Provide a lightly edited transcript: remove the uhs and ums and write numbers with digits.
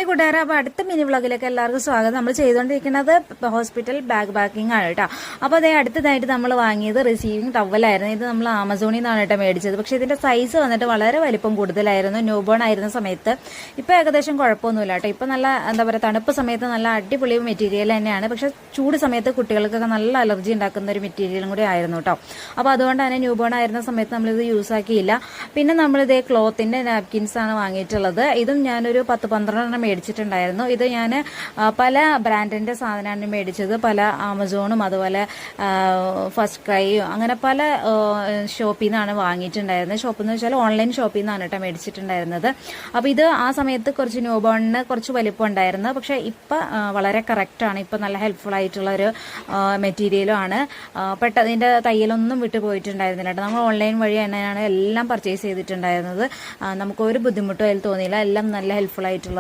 Hi കൂട്ടുകാരെ, അപ്പോൾ അടുത്ത മിനി വ്ളോഗിലേക്ക് എല്ലാവർക്കും സ്വാഗതം. നമ്മൾ ചെയ്തുകൊണ്ടിരിക്കുന്നത് ഹോസ്പിറ്റൽ ബാഗ് പാക്കിംഗ് ആണ് കേട്ടോ. അപ്പോൾ അതേ അടുത്തതായിട്ട് നമ്മൾ വാങ്ങിയത് റിസീവിംഗ് ടവലായിരുന്നു. ഇത് നമ്മൾ ആമസോണിൽ നിന്നാണ് കേട്ടോ മേടിച്ചത്. പക്ഷേ ഇതിന്റെ സൈസ് വന്നിട്ട് വളരെ വലിപ്പം കൂടുതലായിരുന്നു ന്യൂ ബോൺ ആയിരുന്ന സമയത്ത്. ഇപ്പോൾ ഏകദേശം കുഴപ്പമൊന്നുമില്ല കേട്ടോ. ഇപ്പോൾ നല്ല എന്താ പറയുക, തണുപ്പ് സമയത്ത് നല്ല അടിപൊളി മെറ്റീരിയൽ തന്നെയാണ്. പക്ഷേ ചൂട് സമയത്ത് കുട്ടികൾക്കൊക്കെ നല്ല അലർജി ഉണ്ടാക്കുന്ന ഒരു മെറ്റീരിയലും കൂടി ആയിരുന്നു കേട്ടോ. അപ്പോൾ അതുകൊണ്ട് തന്നെ ന്യൂ ബോൺ ആയിരുന്ന സമയത്ത് നമ്മളിത് യൂസ് ആക്കിയില്ല. പിന്നെ നമ്മളിതേ ക്ലോത്തിന്റെ നാപ്കിൻസ് ആണ് വാങ്ങിയിട്ടുള്ളത്. ഇതും ഞാനൊരു 10-12 മേടിച്ചിട്ടുണ്ടായിരുന്നു. ഇത് ഞാൻ പല ബ്രാൻഡിന്റെ സാധനമാണ് മേടിച്ചത്. പല ആമസോണും അതുപോലെ ഫസ്റ്റ് ക്രൈയും അങ്ങനെ പല ഷോപ്പിൽ നിന്നാണ് വാങ്ങിയിട്ടുണ്ടായിരുന്നത്. ഷോപ്പിൽ എന്ന് വെച്ചാൽ ഓൺലൈൻ ഷോപ്പിൽ നിന്നാണ് കേട്ടോ മേടിച്ചിട്ടുണ്ടായിരുന്നത്. അപ്പോൾ ഇത് ആ സമയത്ത് കുറച്ച് ന്യൂ ബോണിന് കുറച്ച് വലിപ്പം ഉണ്ടായിരുന്നു. പക്ഷേ ഇപ്പം വളരെ കറക്റ്റാണ്. ഇപ്പം നല്ല ഹെൽപ്ഫുൾ ആയിട്ടുള്ള ഒരു മെറ്റീരിയലും ആണ്. പെട്ടെന്ന് ഇതിൻ്റെ തയ്യലൊന്നും വിട്ടു പോയിട്ടുണ്ടായിരുന്നില്ല കേട്ടോ. നമ്മൾ ഓൺലൈൻ വഴി തന്നെയാണ് എല്ലാം പർച്ചേസ് ചെയ്തിട്ടുണ്ടായിരുന്നത്. നമുക്ക് ഒരു ബുദ്ധിമുട്ടും അതിൽ തോന്നിയില്ല. എല്ലാം നല്ല ഹെൽപ്ഫുൾ ആയിട്ടുള്ള